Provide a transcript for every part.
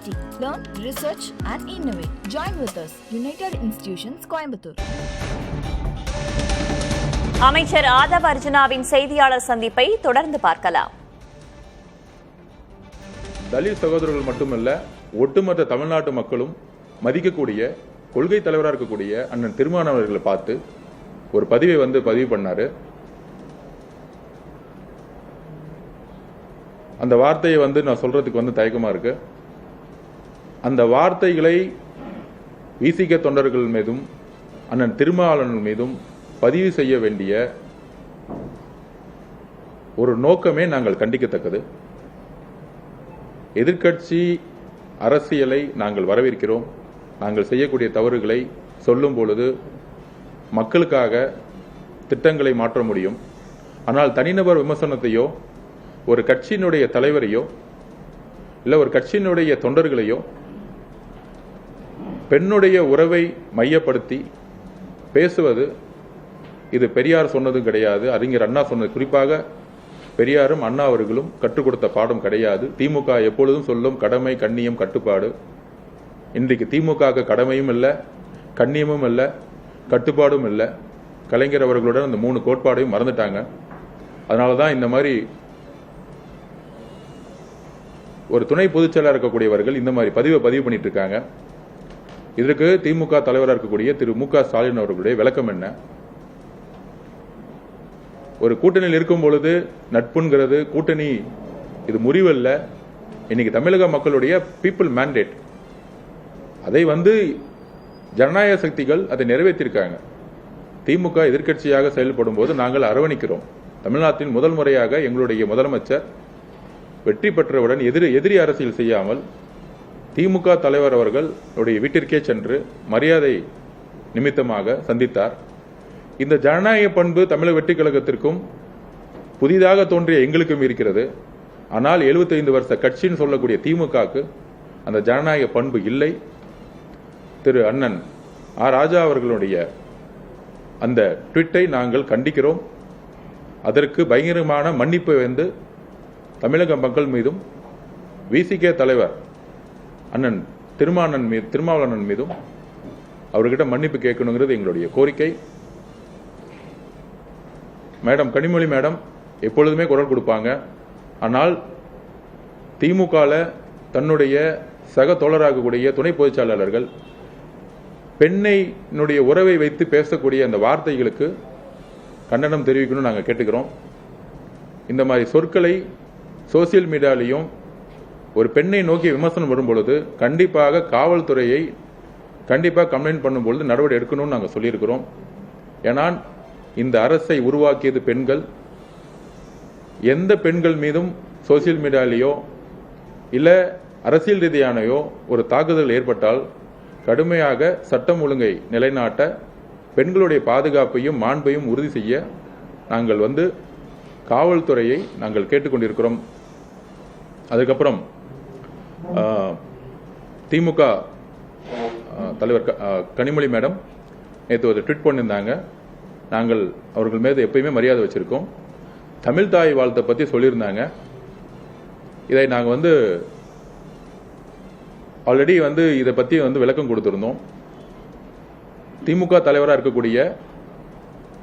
University. Learn, research and innovate. Join with us. United Institutions, Coimbatore. அமைச்சர் ஆதவ் அர்ஜுனாவின் செய்தியாளர் சந்திப்பை தொடர்ந்து பார்க்கலாம். தலித் சகோதரர்கள் மட்டுமல்ல, ஒட்டுமொத்த தமிழ்நாட்டு மக்களும் மதிக்கக்கூடிய கொள்கை தலைவராக இருக்கக்கூடிய அண்ணன் திருமாவளவன் அவர்களை பார்த்து ஒரு பதிவை பதிவு பண்ணாரு. அந்த வார்த்தையை நான் சொல்றதுக்கு தயக்கமா இருக்கு. அந்த வார்த்தைகளை விசிக தொண்டர்கள் மீதும் அண்ணன் திருமாவளவன் மீதும் பதிவு செய்ய வேண்டிய ஒரு நோக்கமே நாங்கள் கண்டிக்கத்தக்கது. எதிர்க்கட்சி அரசியலை நாங்கள் வரவேற்கிறோம். நாங்கள் செய்யக்கூடிய தவறுகளை சொல்லும் பொழுது மக்களுக்காக திட்டங்களை மாற்ற முடியும். ஆனால் தனிநபர் விமர்சனத்தையோ ஒரு கட்சியினுடைய தலைவரையோ இல்ல ஒரு கட்சியினுடைய தொண்டர்களையோ பெண்ணுடைய உறவை மையப்படுத்தி பேசுவது இது பெரியார் சொன்னதும் கிடையாது, அறிஞர் அண்ணா சொன்னது. குறிப்பாக பெரியாரும் அண்ணா அவர்களும் கற்றுக் கொடுத்த பாடம் கிடையாது. திமுக எப்பொழுதும் சொல்லும் கடமை, கண்ணியம், கட்டுப்பாடு. இன்றைக்கு திமுக கடமையும் இல்லை, கண்ணியமும் இல்லை, கட்டுப்பாடும் இல்லை. கலைஞர் அவர்களுடன் அந்த 3 கோட்பாடையும் மறந்துட்டாங்க. அதனாலதான் இந்த மாதிரி ஒரு துணை பொதுச் செயலாளர் இருக்கக்கூடியவர்கள் இந்த மாதிரி பதிவு பண்ணிட்டு இருக்காங்க. இதற்கு திமுக தலைவராக இருக்கக்கூடிய திரு மு.க. ஸ்டாலின் அவர்களுடைய விளக்கம் என்ன? ஒரு கூட்டணியில் இருக்கும் பொழுது நட்புங்கிறது கூட்டணி இது முறிவல்ல. இன்னைக்கு தமிழக மக்களுடைய பீப்புள் மேண்டேட், அதை ஜனநாயக சக்திகள் அதை நிறைவேற்றிருக்காங்க. திமுக எதிர்க்கட்சியாக செயல்படும் போது நாங்கள் அரவணைக்கிறோம். தமிழ்நாட்டின் முதல் முறையாக எங்களுடைய முதலமைச்சர் வெற்றி பெற்றவுடன் எதிரி அரசியல் செய்யாமல் திமுக தலைவர் அவர்கள் வீட்டிற்கே சென்று மரியாதை நிமித்தமாக சந்தித்தார். இந்த ஜனநாயக பண்பு தமிழக வெற்றி கழகத்திற்கும் புதிதாக தோன்றிய எங்களுக்கும் இருக்கிறது. ஆனால் 75 வருஷ கட்சின்னு சொல்லக்கூடிய திமுகவுக்கு அந்த ஜனநாயக பண்பு இல்லை. திரு அண்ணன் ராஜா அவர்களுடைய அந்த ட்வீட்டை நாங்கள் கண்டிக்கிறோம். அதற்கு பயங்கரமான மன்னிப்பு தமிழக மக்கள் மீதும் விசிக தலைவர் அண்ணன் திருமாவளவன் மீதும் அவர்கிட்ட மன்னிப்பு கேட்கணுங்கிறது எங்களுடைய கோரிக்கை. மேடம் கனிமொழி மேடம் எப்பொழுதுமே குரல் கொடுப்பாங்க. ஆனால் திமுக தன்னுடைய சக தோழராகக்கூடிய துணை பொதுச் செயலாளர்கள் பெண்ணையினுடைய உறவை வைத்து பேசக்கூடிய அந்த வார்த்தைகளுக்கு கண்டனம் தெரிவிக்கணும்னு நாங்கள் கேட்டுக்கிறோம். இந்த மாதிரி சொற்களை சோசியல் மீடியாலையும் ஒரு பெண்ணை நோக்கி விமர்சனம் வரும்பொழுது கண்டிப்பாக காவல்துறையை கம்ப்ளைண்ட் பண்ணும்பொழுது நடவடிக்கை எடுக்கணும்னு நாங்கள் சொல்லியிருக்கிறோம். ஏன்னா இந்த அரசை உருவாக்கியது பெண்கள். எந்த பெண்கள் மீதும் சோசியல் மீடியாலேயோ இல்ல அரசியல் ரீதியானையோ ஒரு தாக்குதல் ஏற்பட்டால் கடுமையாக சட்டம் ஒழுங்கை நிலைநாட்ட பெண்களுடைய பாதுகாப்பையும் மாண்பையும் உறுதி செய்ய நாங்கள் காவல்துறையை நாங்கள் கேட்டுக்கொண்டிருக்கிறோம். அதுக்கப்புறம் திமுக தலைவர் கனிமொழி மேடம் நேற்று ஒரு ட்வீட் பண்ணியிருந்தாங்க. நாங்கள் அவர்கள் மீது எப்பயுமே மரியாதை வச்சிருக்கோம். தமிழ் தாய் வாழ்த்தை பற்றி சொல்லியிருந்தாங்க. இதை நாங்கள் ஆல்ரெடி இதை பற்றி விளக்கம் கொடுத்திருந்தோம். திமுக தலைவராக இருக்கக்கூடிய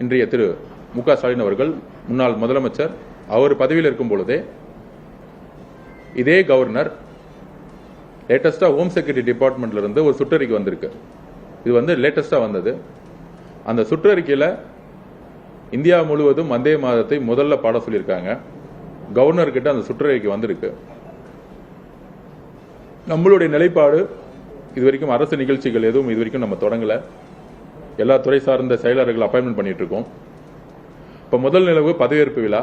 இன்றைய திரு மு.க. ஸ்டாலின் அவர்கள் முன்னாள் முதலமைச்சர், அவர் பதவியில் இருக்கும் பொழுதே இதே கவர்னர் லேட்டஸ்டா ஹோம் செக்யூரிட்டி டிபார்ட்மெண்ட்ல இருந்து ஒரு சுற்றறிக்கை வந்திருக்கு. இது லேட்டஸ்டா வந்தது. அந்த சுற்றறிக்கையில இந்தியா முழுவதும் வந்தே மாதத்தை முதல்ல பாட சொல்லியிருக்காங்க. கவர்னர் கிட்ட அந்த சுற்றறிக்கை வந்திருக்கு. நம்மளுடைய நிலைப்பாடு இதுவரைக்கும் அரசு நிகழ்ச்சிகள் எதுவும் இதுவரைக்கும் நம்ம தொடங்கல. எல்லா துறை சார்ந்த செயலர்கள் அப்பாயின்மெண்ட் பண்ணிட்டு இருக்கோம். இப்ப முதல் நிலவு பதவியேற்பு விழா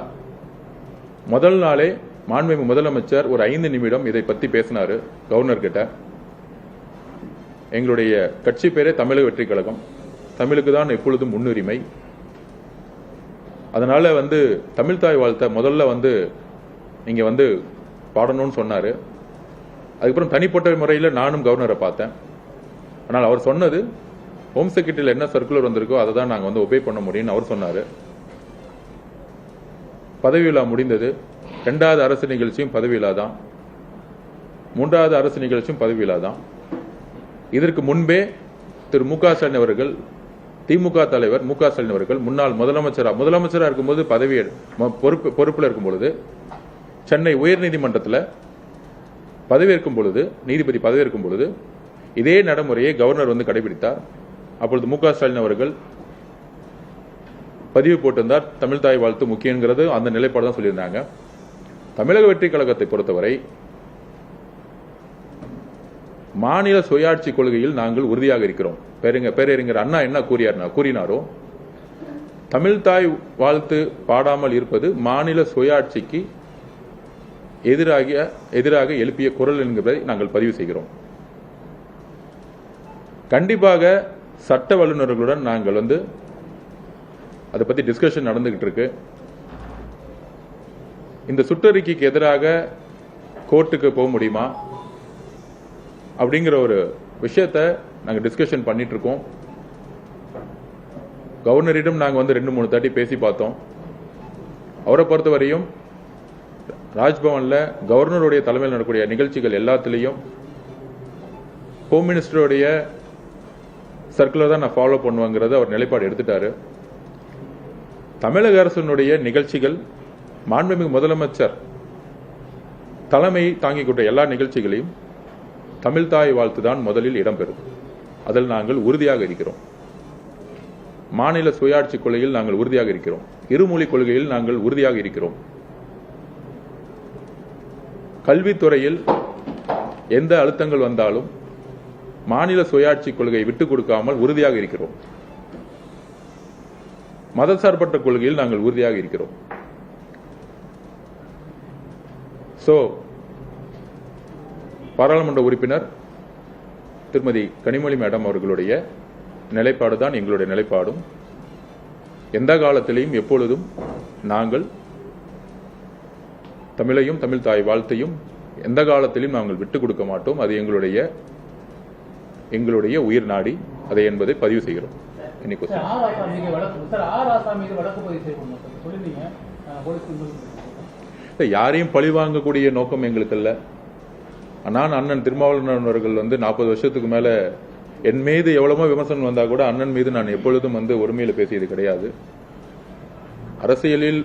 முதல் நாளே மாண்புமிகு முதலமைச்சர் ஒரு 5 நிமிடம் இதை பத்தி பேசினாரு கவர்னர் கிட்ட. எங்களுடைய கட்சி பேரே தமிழக வெற்றி கழகம், தமிழுக்கு தான் எப்பொழுதும் முன்னுரிமை. அதனால தமிழ் தாய் வாழ்த்த முதல்ல நீங்க பாடணும்னு சொன்னாரு. அதுக்கப்புறம் தனிப்பட்ட முறையில் நானும் கவர்னரை பார்த்தேன். ஆனால் அவர் சொன்னது ஹோம் செக்ரட்டரியில் என்ன சர்க்குலர் வந்திருக்கோ அதை தான் நாங்கள் ஒபே பண்ண முடியும்னு அவர் சொன்னார். பதவி விழா முடிந்தது. 2வது அரசு நிகழ்ச்சியும் பதவி விழா தான். மூன்றாவது அரசு நிகழ்ச்சியும் பதவி விழா தான். இதற்கு முன்பே திரு மு க ஸ்டாலின் அவர்கள், திமுக தலைவர் மு க ஸ்டாலின் அவர்கள் முன்னாள் முதலமைச்சராக இருக்கும்போது பொறுப்பில் இருக்கும் பொழுது சென்னை உயர்நீதிமன்றத்தில் பதவியேற்கும் பொழுது, நீதிபதி பதவியேற்கும் பொழுது இதே நடைமுறையை கவர்னர் வந்து கடைபிடித்தார். அப்பொழுது மு க ஸ்டாலின் அவர்கள் பதிவு போட்டிருந்தார், தமிழ் தாய் வாழ்த்து முக்கியங்கிறது அந்த நிலைப்பாடு தான் சொல்லியிருந்தாங்க. தமிழக வெற்றி கழகத்தை பொறுத்தவரை மாநில சுயாட்சி கொள்கையில் நாங்கள் உறுதியாக இருக்கிறோம். பேரறிஞர் அண்ணா என்ன கூறினாரோ, தமிழ் தாய் வாழ்த்து பாடாமல் இருப்பது மாநில சுயாட்சிக்கு எதிராக எழுப்பிய குரல் என்கிறதை நாங்கள் பதிவு செய்கிறோம். கண்டிப்பாக சட்ட வல்லுநர்களுடன் நாங்கள் வந்து அதை பத்தி டிஸ்கஷன் நடந்துகிட்டு இருக்கு. இந்த சுற்றறிக்கைக்கு எதிராக கோர்ட்டுக்கு போக முடியுமா அப்படிங்கிற ஒரு விஷயத்தை நாங்கள் டிஸ்கஷன் பண்ணிட்டு இருக்கோம். கவர்னரிடம் நாங்கள் வந்து 2-3 தாட்டி பேசி பார்த்தோம். அவரை பொறுத்தவரையும் ராஜ்பவன்ல கவர்னருடைய தலைமையில் நடக்கக்கூடிய நிகழ்ச்சிகள் எல்லாத்திலையும் ஹோம் மினிஸ்டருடைய சர்க்குலர் தான் நான் ஃபாலோ பண்ணுவேங்கிறத அவர் நிலைப்பாடு எடுத்துட்டாரு. தமிழக அரசினுடைய நிகழ்ச்சிகள் மாண்புமிகு முதலமைச்சர் தலைமை தாங்கிக் கொண்ட எல்லா நிகழ்ச்சிகளையும் தமிழ் தாய் வாழ்த்து தான் முதலில் இடம்பெறும். அதில் நாங்கள் உறுதியாக இருக்கிறோம். மாநில சுயாட்சி கொள்கையில் நாங்கள் உறுதியாக இருக்கிறோம். இருமொழி கொள்கையில் நாங்கள் உறுதியாக இருக்கிறோம். கல்வித்துறையில் எந்த அழுத்தங்கள் வந்தாலும் மாநில சுயாட்சி கொள்கையை விட்டுக் கொடுக்காமல் உறுதியாக இருக்கிறோம். மதசார்பற்ற கொள்கையில் நாங்கள் உறுதியாக இருக்கிறோம். பாராளுமன்ற உறுப்பினர் திருமதி கனிமொழி மேடம் அவர்களுடைய நிலைப்பாடு தான் எங்களுடைய நிலைப்பாடும். எந்த காலத்திலையும் எப்பொழுதும் நாங்கள் தமிழையும் தமிழ் தாய் வாழ்த்தையும் எந்த காலத்திலும் நாங்கள் விட்டுக் கொடுக்க மாட்டோம். அது எங்களுடைய உயிர் நாடி அதை என்பதை பதிவு செய்கிறோம். யாரையும் பழி வாங்கக்கூடிய நோக்கம் எங்களுக்கு இல்ல. நான் அண்ணன் திருமாவளவன் அவர்கள் வந்து 40 வருஷத்துக்கு மேல என் மீது எவ்வளவோ விமர்சனம் வந்தா கூட அண்ணன் மீது நான் எப்பொழுதும் வந்து ஒருமையில பேசியது கிடையாது. அரசியலில்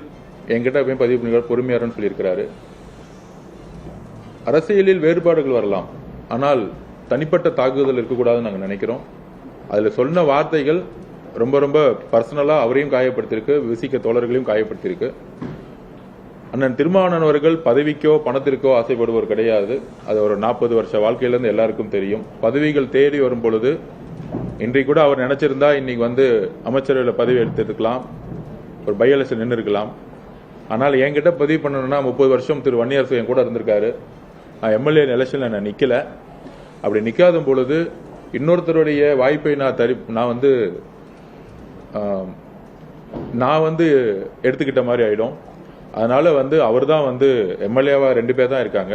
என்கிட்ட போய் பதிவு பண்ணி பொறுமையாரன்னு சொல்லியிருக்கிறாரு. அரசியலில் வேறுபாடுகள் வரலாம், ஆனால் தனிப்பட்ட தாக்குதல் இருக்கக்கூடாதுன்னு நாங்கள் நினைக்கிறோம். அதுல சொன்ன வார்த்தைகள் ரொம்ப ரொம்ப பர்சனலா அவரையும் காயப்படுத்திருக்கு, விசிக்க தோழர்களையும் காயப்படுத்திருக்கு. அண்ணன் திருமாவளவன் அவர்கள் பதவிக்கோ பணத்திற்கோ ஆசைப்படுவோர் கிடையாது. அது ஒரு 40 வருஷ வாழ்க்கையிலிருந்து எல்லாருக்கும் தெரியும். பதவிகள் தேடி வரும் பொழுது இன்றைக்கு கூட அவர் நினைச்சிருந்தா இன்னைக்கு வந்து அமைச்சரவையில் பதவி எடுத்திருக்கலாம், ஒரு பை எலெக்ஷன் நின்று இருக்கலாம். ஆனால் என்கிட்ட பதிவு பண்ணணும்னா 30 வருஷம் திரு வன்னியரசு என் கூட இருந்திருக்காரு. நான் எம்எல்ஏ எலெக்ஷன்ல நான் நிக்கல. அப்படி நிக்காத பொழுது இன்னொருத்தருடைய வாய்ப்பை நான் வந்து எடுத்துக்கிட்ட மாதிரி ஆயிடும். அதனால வந்து அவர் தான் வந்து எம்எல்ஏவா 2 பேர் தான் இருக்காங்க.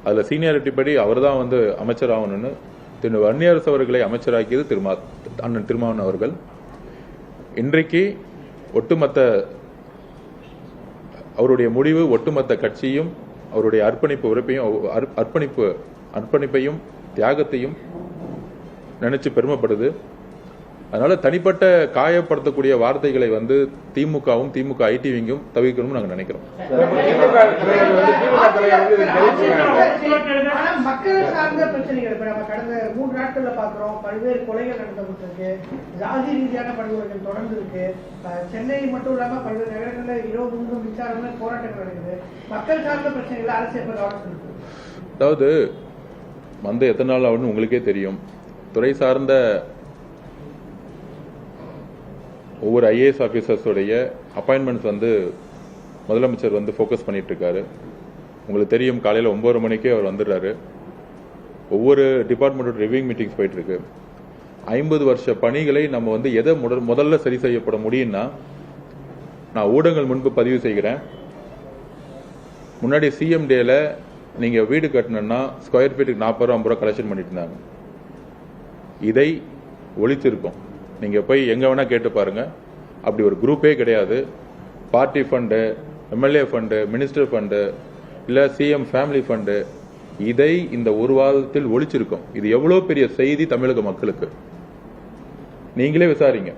அதுல சீனியாரிட்டி படி அவர் தான் வந்து அமைச்சர் ஆகணும்னு திரு வன்னியரசு அவர்களை அமைச்சராக்கியது அண்ணன் திருமாவளவன் அவர்கள். இன்றைக்கு ஒட்டுமொத்த அவருடைய முடிவு ஒட்டுமொத்த கட்சியும் அவருடைய அர்ப்பணிப்பையும் தியாகத்தையும் நினைச்சு பெருமைப்படுது. அதனால தனிப்பட்ட காயப்படுத்தக்கூடிய வார்த்தைகளை வந்து திமுகவும் திமுக ஐடி விங்கும் தவிர்க்கணும்னு நாங்க நினைக்கிறோம். மக்கள் சார்ந்த பிரச்சனைகள் இப்ப நம்ம கடந்த 3 நாட்கள்ல பாக்குறோம். பல்வேறு கொலைகள் நடந்துருக்கு, ஜாதி ரீதியான படுகொலைகள் தொடர்ந்து இருக்கு. சென்னை மட்டும் இல்லாம பல்வேறு நகரங்கள்ல இரவு முழுவதும் விசாரணை போராட்டங்கள் நடக்குது. மக்கள் சார்ந்த பிரச்சனைகள் அரசியல் கவனம் இருக்கு. அதாவது வந்து எத்தனை நாள் ஆகுன்னு உங்களுக்கே தெரியும். துறை சார்ந்த ஒவ்வொரு ஐஏஎஸ் ஆபீசர்ஸோடைய அப்பாயின்மெண்ட்ஸ் வந்து முதலமைச்சர் வந்து ஃபோக்கஸ் பண்ணிட்டு இருக்காரு. உங்களுக்கு தெரியும், காலையில் 9 மணிக்கே அவர் வந்துடுறாரு. ஒவ்வொரு டிபார்ட்மெண்டோட ரிவ்யூங் மீட்டிங்ஸ் போயிட்டு இருக்கு. 50 வருஷ பணிகளை நம்ம வந்து எதை முதல்ல சரி செய்யப்பட முடியும்னா, நான் ஊடகங்கள் முன்பு பதிவு செய்கிறேன். முன்னாடி சிஎம் டேல நீங்க வீடு கட்டணும்னா ஸ்கொயர் ஃபீட்டுக்கு 40 ரூபா 50 ரூபா கலெக்ஷன் பண்ணிட்டு இருந்தாங்க. இதை ஒழிச்சிருக்கோம். நீங்க போய் எங்க வேணா கேட்டு பாருங்க. அப்படி ஒரு குரூப்பே கிடையாது. Party fund, MLA fund, minister fund, இல்ல சிஎம் ஃபேமிலி ஃபண்டு, இதை இந்த ஒரு வாரத்தில் ஒழிச்சிருக்கோம். இது எவ்வளவு பெரிய செய்தி தமிழக மக்களுக்கு, நீங்களே விசாரிங்க.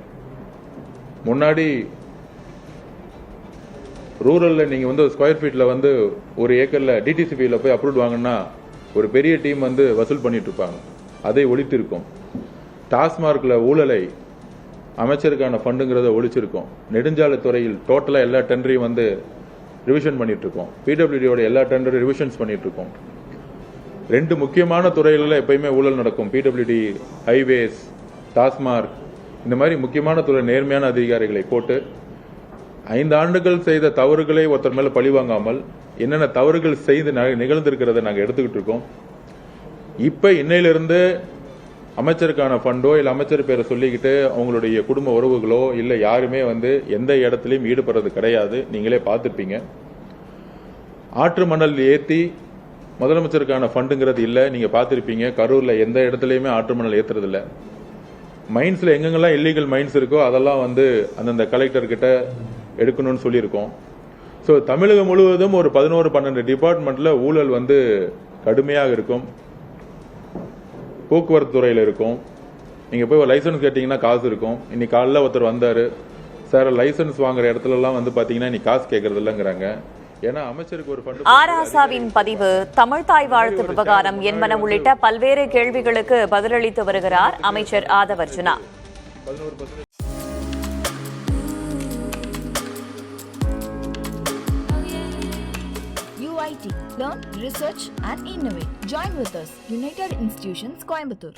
முன்னாடி ரூரல்ல நீங்க வந்து ஸ்கொயர் ஃபீட்ல வந்து ஒரு ஏக்கர்ல டிடிசிபியில போய் அப்ரூவ் வாங்கினா ஒரு பெரிய டீம் வந்து வசூல் பண்ணிட்டு இருப்பாங்க. அதை ஒழித்திருக்கோம். டாஸ்மார்க்ல ஊழலை அமைச்சருக்கான ஃபண்டுங்கிறத ஒழிச்சிருக்கோம். நெடுஞ்சாலைத்துறையில் டோட்டலா எல்லா டெண்டரையும் வந்து ரிவிஷன் பண்ணிட்டு இருக்கோம். பிடபிள்யூடியோட எல்லா டெண்டரும் ரிவிஷன்ஸ் பண்ணிட்டு இருக்கோம். 2 முக்கியமான துறைகளில் எப்பயுமே ஊழல் நடக்கும். பிடபிள்யூடி, ஹைவேஸ், டாஸ்மார்க், இந்த மாதிரி முக்கியமான துறை நேர்மையான அதிகாரிகளை போட்டு 5 ஆண்டுகள் செய்த தவறுகளை ஒருத்தர் மேல பழி வாங்காமல் என்னென்ன தவறுகள் செய்து நிகழ்ந்திருக்கிறத நாங்கள் எடுத்துக்கிட்டு இருக்கோம். இப்ப இன்னையிலிருந்து அமைச்சருக்கான ஃபண்டோ இல்ல அமைச்சர் பேரை சொல்லிக்கிட்டு அவங்களுடைய குடும்ப உறவுகளோ இல்ல யாருமே வந்து எந்த இடத்துலையும் ஈடுபடுறது கிடையாது. நீங்களே பார்த்துருப்பீங்க. ஆற்று மணல் ஏத்தி முதலமைச்சருக்கான ஃபண்டுங்கிறது இல்ல. நீங்க பார்த்திருப்பீங்க, கரூர்ல எந்த இடத்துலயுமே ஆற்று மணல் ஏத்துறது இல்ல. மைன்ஸ்ல எங்கெங்கெல்லாம் இல்லீகல் மைன்ஸ் இருக்கோ அதெல்லாம் வந்து அந்தந்த கலெக்டர் கிட்ட எடுக்கணும்னு சொல்லியிருக்கோம். ஸோ தமிழகம் முழுவதும் ஒரு 11-12 டிபார்ட்மெண்ட்ல ஊழல் வந்து கடுமையாக இருக்கும். போக்குவரத்து துறையில் இருக்கும். நீங்க போய் ஒரு லைசன்ஸ் கேட்டீங்கன்னா காசு இருக்கும். இன்னைக்கு காலைல ஒருத்தர் வந்தாரு, சார் லைசன்ஸ் வாங்குற இடத்துல எல்லாம் வந்து பாத்தீங்கன்னா நீ காசு கேட்கறது இல்லைங்கிறாங்க. ஏன்னா அமைச்சருக்கு ஒரு ஃபண்ட். ஆராசாவின் பதிவு, தமிழ்தாய் வாழ்த்து விவகாரம் என்பன உள்ளிட்ட பல்வேறு கேள்விகளுக்கு பதிலளித்து வருகிறார் அமைச்சர் Aadhav Arjuna. 11% UIT. Learn, research and innovate. Join with us. United Institutions, Coimbatore.